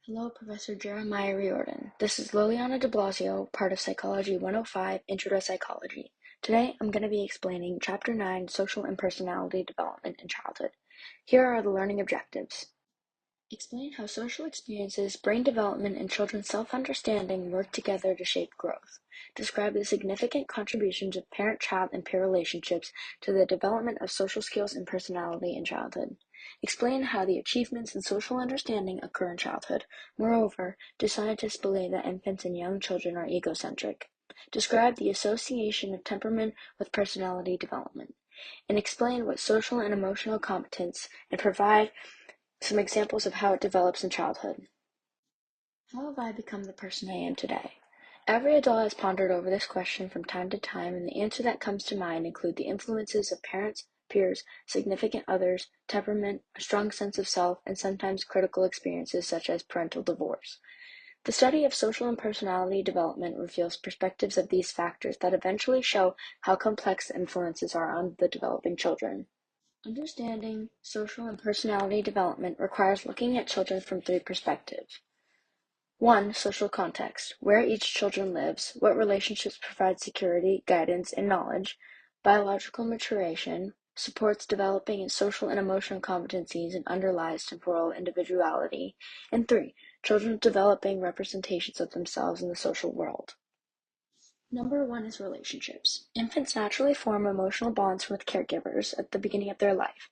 Hello, Professor Jeremiah Riordan. This is Liliana de Blasio, part of Psychology 105, Intro to Psychology. Today, I'm going to be explaining Chapter 9, Social and Personality Development in Childhood. Here are the learning objectives. Explain how social experiences, brain development, and children's self-understanding work together to shape growth. Describe the significant contributions of parent-child and peer relationships to the development of social skills and personality in childhood. Explain how the achievements in social understanding occur in childhood. Moreover, do scientists believe that infants and young children are egocentric? Describe the association of temperament with personality development. And explain what social and emotional competence and provide some examples of how it develops in childhood. How have I become the person I am today? Every adult has pondered over this question from time to time, and the answer that comes to mind include the influences of parents, peers, significant others, temperament, a strong sense of self, and sometimes critical experiences such as parental divorce. The study of social and personality development reveals perspectives of these factors that eventually show how complex the influences are on the developing children. Understanding social and personality development requires looking at children from three perspectives. 1. Social context, where each children lives, what relationships provide security, guidance, and knowledge. Biological maturation supports developing in social and emotional competencies and underlies temporal individuality. And 3. Children developing representations of themselves in the social world. Number 1 is relationships. Infants naturally form emotional bonds with caregivers at the beginning of their life.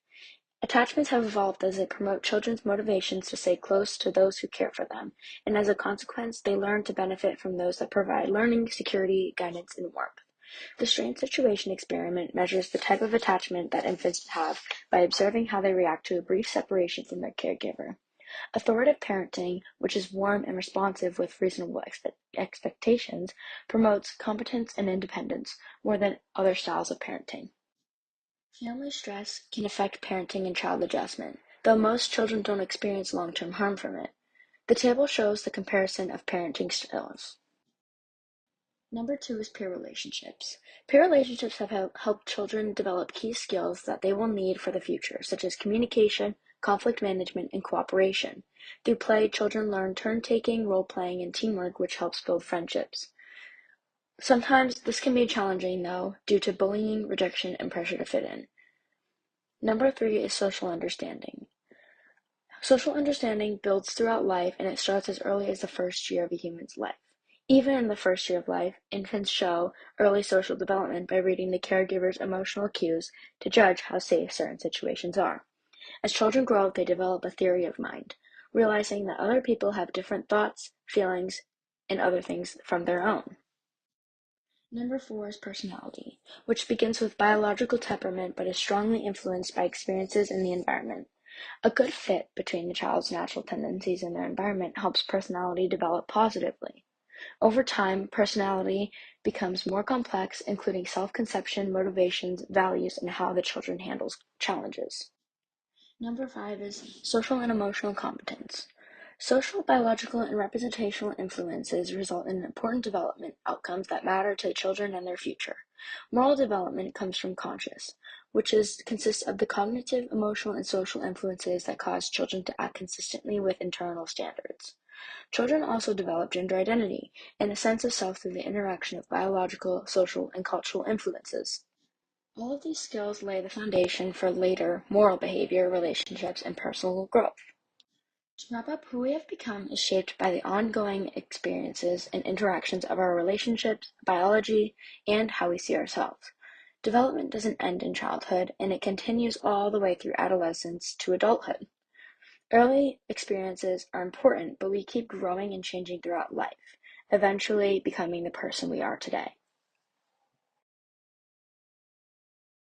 Attachments have evolved as they promote children's motivations to stay close to those who care for them, and as a consequence, they learn to benefit from those that provide learning, security, guidance, and warmth. The Strain Situation Experiment measures the type of attachment that infants have by observing how they react to a brief separation from their caregiver. Authoritative parenting, which is warm and responsive with reasonable expectations, promotes competence and independence more than other styles of parenting. Family stress can affect parenting and child adjustment, though most children don't experience long-term harm from it. The table shows the comparison of parenting styles. Number 2 is peer relationships. Peer relationships have helped children develop key skills that they will need for the future, such as communication, conflict management, and cooperation. Through play, children learn turn-taking, role-playing, and teamwork, which helps build friendships. Sometimes this can be challenging, though, due to bullying, rejection, and pressure to fit in. Number 3 is social understanding. Social understanding builds throughout life, and it starts as early as the first year of a human's life. Even in the first year of life, infants show early social development by reading the caregiver's emotional cues to judge how safe certain situations are. As children grow, they develop a theory of mind, realizing that other people have different thoughts, feelings, and other things from their own. Number 4 is personality, which begins with biological temperament but is strongly influenced by experiences in the environment. A good fit between the child's natural tendencies and their environment helps personality develop positively. Over time, personality becomes more complex, including self-conception, motivations, values, and how the children handles challenges. Number 5 is social and emotional competence. Social, biological, and representational influences result in important development outcomes that matter to children and their future. Moral development comes from conscious, which consists of the cognitive, emotional, and social influences that cause children to act consistently with internal standards. Children also develop gender identity and a sense of self through the interaction of biological, social, and cultural influences. All of these skills lay the foundation for later moral behavior, relationships, and personal growth. To wrap up, who we have become is shaped by the ongoing experiences and interactions of our relationships, biology, and how we see ourselves. Development doesn't end in childhood, and it continues all the way through adolescence to adulthood. Early experiences are important, but we keep growing and changing throughout life, eventually becoming the person we are today.